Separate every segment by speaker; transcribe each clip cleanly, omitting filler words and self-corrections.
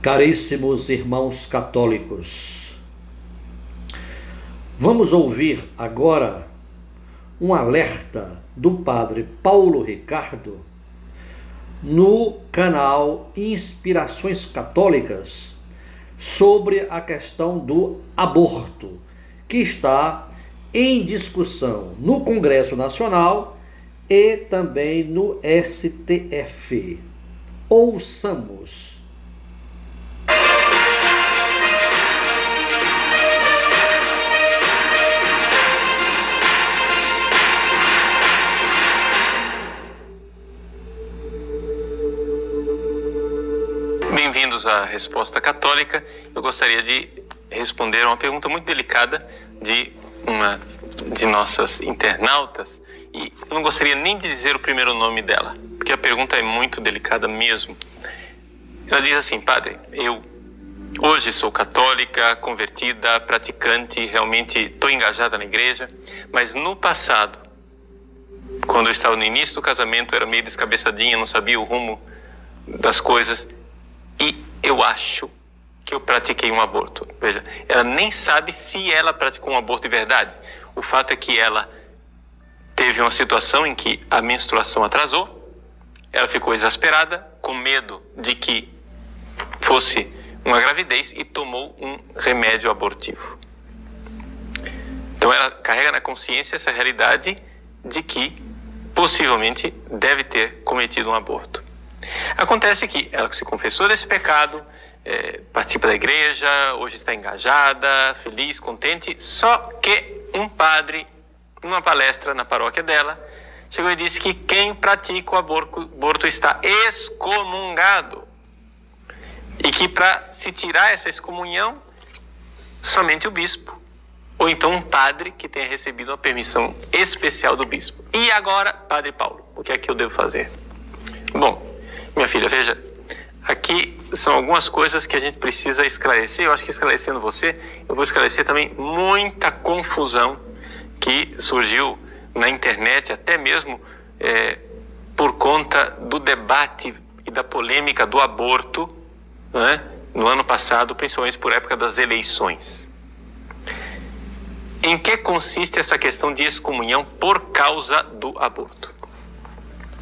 Speaker 1: Caríssimos irmãos católicos, vamos ouvir agora um alerta do Padre Paulo Ricardo no canal Inspirações Católicas sobre a questão do aborto, que está em discussão no Congresso Nacional e também no STF. Ouçamos.
Speaker 2: Bem-vindos à Resposta Católica. Eu gostaria de responder a uma pergunta muito delicada de uma de nossas internautas, e eu não gostaria nem de dizer o primeiro nome dela, porque a pergunta é muito delicada mesmo. Ela diz assim: Padre, eu hoje sou católica, convertida, praticante, realmente estou engajada na igreja, mas no passado, quando eu estava no início do casamento, era meio descabeçadinha, não sabia o rumo das coisas, e eu acho que eu pratiquei um aborto. Veja, ela nem sabe se ela praticou um aborto de verdade. O fato é que ela teve uma situação em que a menstruação atrasou, ela ficou exasperada, com medo de que fosse uma gravidez e tomou um remédio abortivo. Então ela carrega na consciência essa realidade de que possivelmente deve ter cometido um aborto. Acontece que ela se confessou desse pecado, participa da igreja, hoje está engajada, feliz, contente, só que um padre, numa palestra na paróquia dela, chegou e disse que quem pratica o aborto está excomungado e que para se tirar essa excomunhão, somente o bispo, ou então um padre que tenha recebido uma permissão especial do bispo. E agora, Padre Paulo, o que é que eu devo fazer? Bom, minha filha, veja, aqui são algumas coisas que a gente precisa esclarecer. Eu acho que esclarecendo você, eu vou esclarecer também muita confusão que surgiu na internet, até mesmo por conta do debate e da polêmica do aborto, né, no ano passado, principalmente por época das eleições. Em que consiste essa questão de excomunhão por causa do aborto?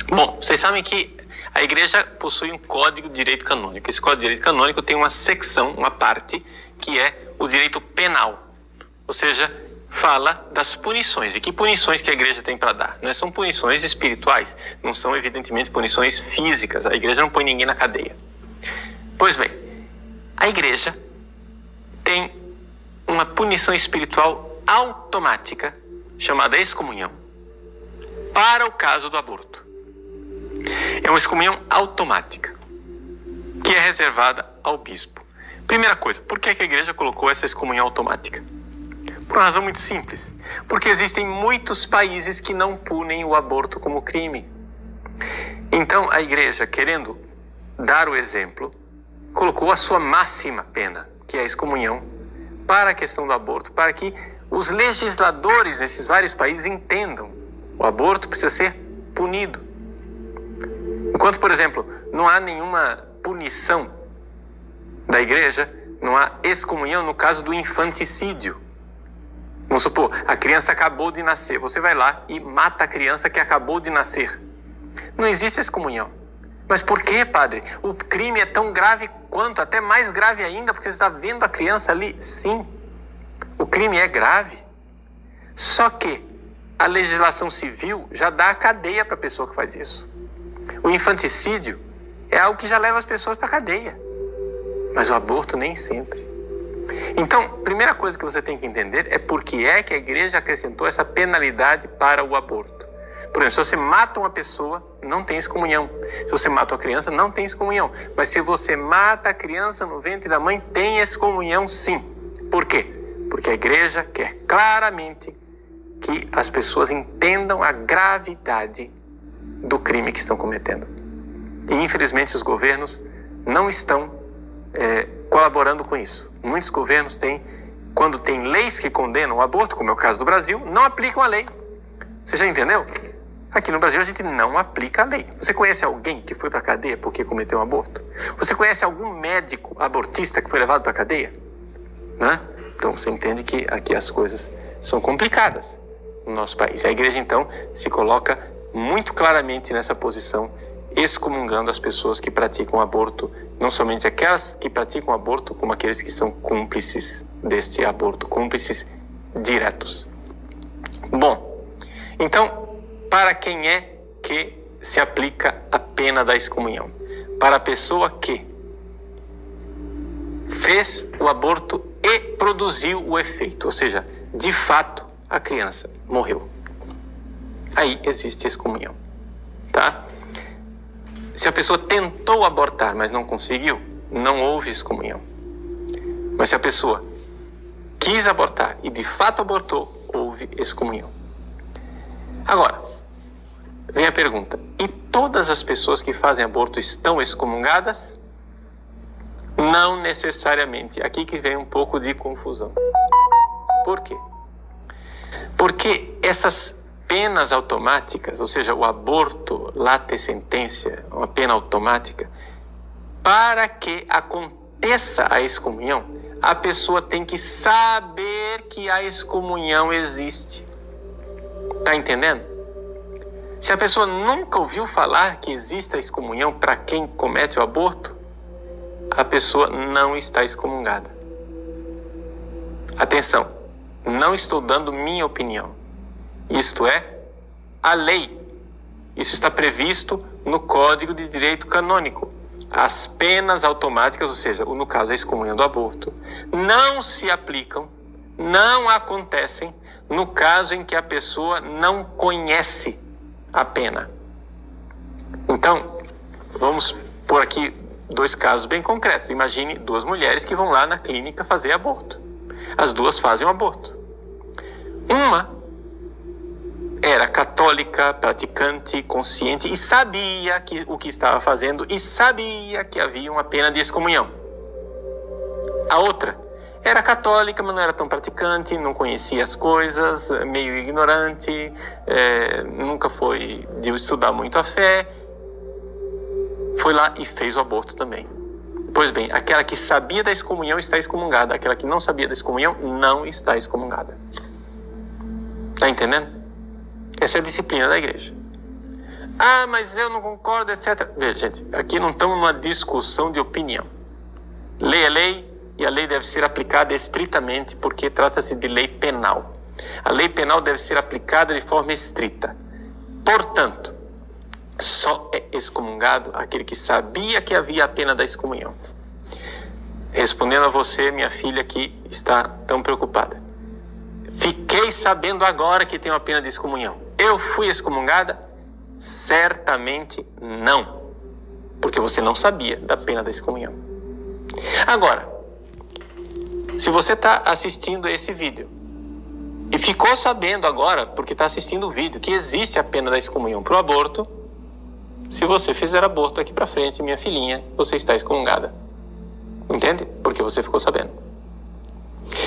Speaker 2: Bom, vocês sabem que a igreja possui um código de direito canônico. Esse código de direito canônico tem uma secção, uma parte, que é o direito penal. Ou seja, fala das punições. E que punições que a igreja tem para dar? Não são punições espirituais, não são evidentemente punições físicas. A igreja não põe ninguém na cadeia. Pois bem, a igreja tem uma punição espiritual automática, chamada excomunhão, para o caso do aborto. É uma excomunhão automática, que é reservada ao bispo. Primeira coisa, por que a igreja colocou essa excomunhão automática? Por uma razão muito simples. Porque existem muitos países que não punem o aborto como crime. Então a igreja, querendo dar o exemplo, colocou a sua máxima pena, que é a excomunhão, para a questão do aborto, para que os legisladores nesses vários países entendam: o aborto precisa ser punido. Enquanto, por exemplo, não há nenhuma punição da igreja, não há excomunhão no caso do infanticídio. Vamos supor, a criança acabou de nascer, você vai lá e mata a criança que acabou de nascer. Não existe excomunhão. Mas por que, padre? O crime é tão grave quanto, até mais grave ainda, porque você está vendo a criança ali. Sim, o crime é grave. Só que a legislação civil já dá a cadeia para a pessoa que faz isso. O infanticídio é algo que já leva as pessoas para a cadeia. Mas o aborto nem sempre. Então, primeira coisa que você tem que entender é por que é que a igreja acrescentou essa penalidade para o aborto. Por exemplo, se você mata uma pessoa, não tem excomunhão. Se você mata uma criança, não tem excomunhão. Mas se você mata a criança no ventre da mãe, tem excomunhão sim. Por quê? Porque a igreja quer claramente que as pessoas entendam a gravidade do crime que estão cometendo. E infelizmente os governos não estão colaborando com isso. Muitos governos têm, quando tem leis que condenam o aborto, como é o caso do Brasil, não aplicam a lei. Você já entendeu? Aqui no Brasil a gente não aplica a lei. Você conhece alguém que foi para a cadeia porque cometeu um aborto? Você conhece algum médico abortista que foi levado para a cadeia? Né? Então você entende que aqui as coisas são complicadas no nosso país. A igreja então se coloca muito claramente nessa posição, excomungando as pessoas que praticam aborto, não somente aquelas que praticam aborto, como aqueles que são cúmplices deste aborto, cúmplices diretos. Bom, então, para quem é que se aplica a pena da excomunhão? Para a pessoa que fez o aborto e produziu o efeito, ou seja, de fato a criança morreu. Aí existe excomunhão, tá? Se a pessoa tentou abortar, mas não conseguiu, não houve excomunhão. Mas se a pessoa quis abortar e de fato abortou, houve excomunhão. Agora, vem a pergunta: e todas as pessoas que fazem aborto estão excomungadas? Não necessariamente. Aqui que vem um pouco de confusão. Por quê? Porque essas penas automáticas, ou seja, o aborto late sententia, uma pena automática, para que aconteça a excomunhão, a pessoa tem que saber que a excomunhão existe. Tá entendendo? Se a pessoa nunca ouviu falar que existe a excomunhão para quem comete o aborto, a pessoa não está excomungada. Atenção, não estou dando minha opinião. Isto é a lei. Isso está previsto no Código de Direito Canônico. As penas automáticas, ou seja, no caso a excomunhão do aborto, não se aplicam, não acontecem no caso em que a pessoa não conhece a pena. Então, vamos pôr aqui 2 casos bem concretos. Imagine 2 mulheres que vão lá na clínica fazer aborto. As 2 fazem o aborto. Uma era católica, praticante, consciente e sabia o que estava fazendo e sabia que havia uma pena de excomunhão. A outra era católica, mas não era tão praticante, não conhecia as coisas, meio ignorante, nunca foi de estudar muito a fé. Foi lá e fez o aborto também. Pois bem, aquela que sabia da excomunhão está excomungada, aquela que não sabia da excomunhão não está excomungada. Está entendendo? Essa é a disciplina da igreja. Ah, mas eu não concordo, etc. Veja, gente, aqui não estamos numa discussão de opinião. Lei é lei e a lei deve ser aplicada estritamente porque trata-se de lei penal. A lei penal deve ser aplicada de forma estrita. Portanto, só é excomungado aquele que sabia que havia a pena da excomunhão. Respondendo a você, minha filha, que está tão preocupada. Fiquei sabendo agora que tem uma pena de excomunhão. Eu fui excomungada? Certamente não. Porque você não sabia da pena da excomunhão. Agora, se você está assistindo esse vídeo e ficou sabendo agora, porque está assistindo o vídeo, que existe a pena da excomunhão para o aborto, se você fizer aborto daqui para frente, minha filhinha, você está excomungada. Entende? Porque você ficou sabendo.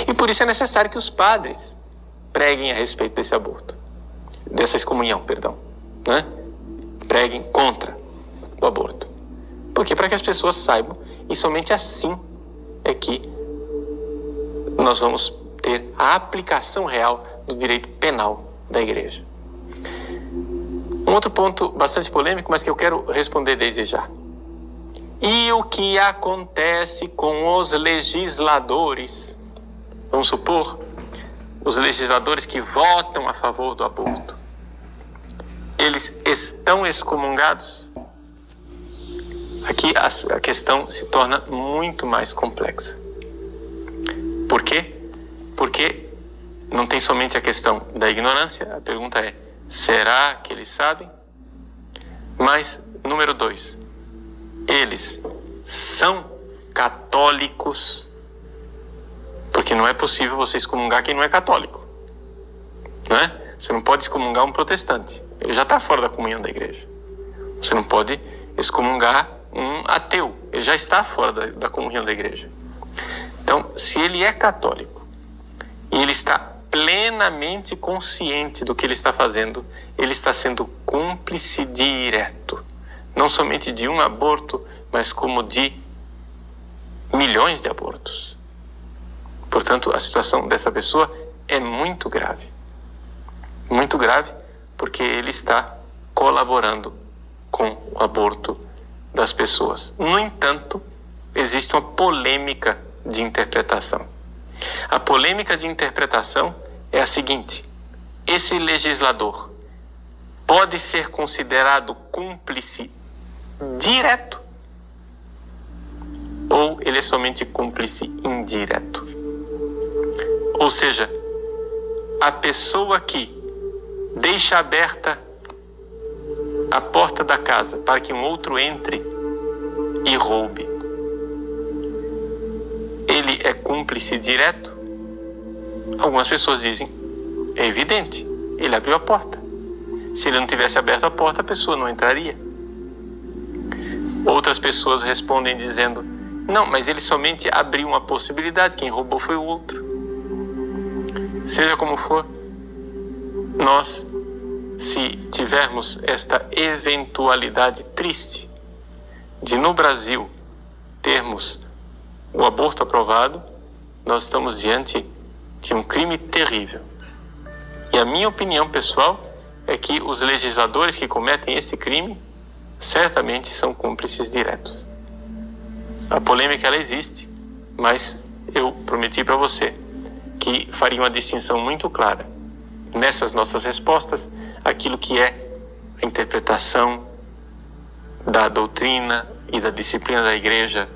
Speaker 2: E por isso é necessário que os padres preguem a respeito desse aborto. Dessa excomunhão, perdão. Né? Preguem contra o aborto. Porque para que as pessoas saibam, e somente assim é que nós vamos ter a aplicação real do direito penal da igreja. Um outro ponto bastante polêmico, mas que eu quero responder desde já. E o que acontece com os legisladores? Vamos supor, os legisladores que votam a favor do aborto. Eles estão excomungados? Aqui a questão se torna muito mais complexa. Por quê? Porque não tem somente a questão da ignorância, a pergunta é, será que eles sabem? Mas, número 2, eles são católicos, porque não é possível você excomungar quem não é católico, não é? Você não pode excomungar um protestante, ele já está fora da comunhão da igreja. Você não pode excomungar um ateu, ele já está fora da comunhão da igreja. Então, se ele é católico e ele está plenamente consciente do que ele está fazendo, ele está sendo cúmplice direto, não somente de um aborto, mas como de milhões de abortos. Portanto, a situação dessa pessoa é muito grave, porque ele está colaborando com o aborto das pessoas. No entanto, existe uma polêmica de interpretação. A polêmica de interpretação é a seguinte: esse legislador pode ser considerado cúmplice direto ou ele é somente cúmplice indireto? Ou seja, a pessoa que deixa aberta a porta da casa para que um outro entre e roube, ele é cúmplice direto? Algumas pessoas dizem, é evidente, ele abriu a porta. Se ele não tivesse aberto a porta, a pessoa não entraria. Outras pessoas respondem dizendo, não, mas ele somente abriu uma possibilidade, quem roubou foi o outro. Seja como for, nós, se tivermos esta eventualidade triste de no Brasil termos o aborto aprovado, nós estamos diante de um crime terrível. E a minha opinião pessoal é que os legisladores que cometem esse crime certamente são cúmplices diretos. A polêmica ela existe, mas eu prometi para você que faria uma distinção muito clara nessas nossas respostas, aquilo que é a interpretação da doutrina e da disciplina da igreja,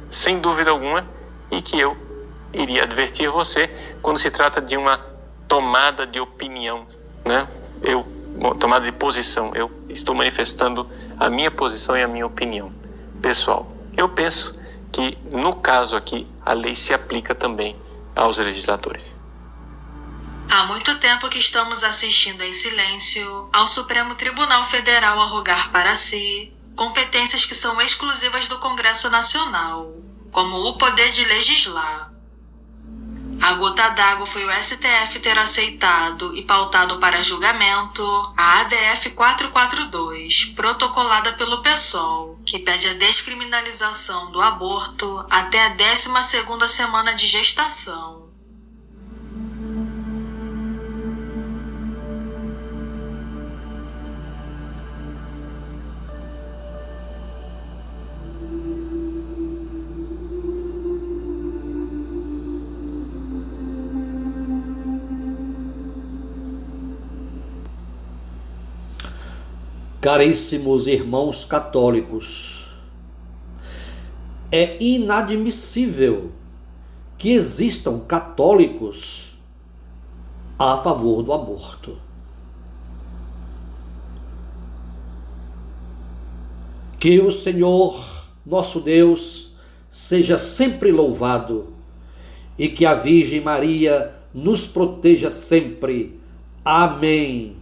Speaker 2: sem dúvida alguma, e que eu iria advertir você quando se trata de uma tomada de opinião, né? Tomada de posição. Eu estou manifestando a minha posição e a minha opinião pessoal. Eu penso que, no caso aqui, a lei se aplica também aos legisladores.
Speaker 3: Há muito tempo que estamos assistindo em silêncio ao Supremo Tribunal Federal arrogar para si competências que são exclusivas do Congresso Nacional, como o poder de legislar. A gota d'água foi o STF ter aceitado e pautado para julgamento a ADF 442, protocolada pelo PSOL, que pede a descriminalização do aborto até a 12ª semana de gestação.
Speaker 1: Caríssimos irmãos católicos, é inadmissível que existam católicos a favor do aborto. Que o Senhor, nosso Deus, seja sempre louvado e que a Virgem Maria nos proteja sempre. Amém.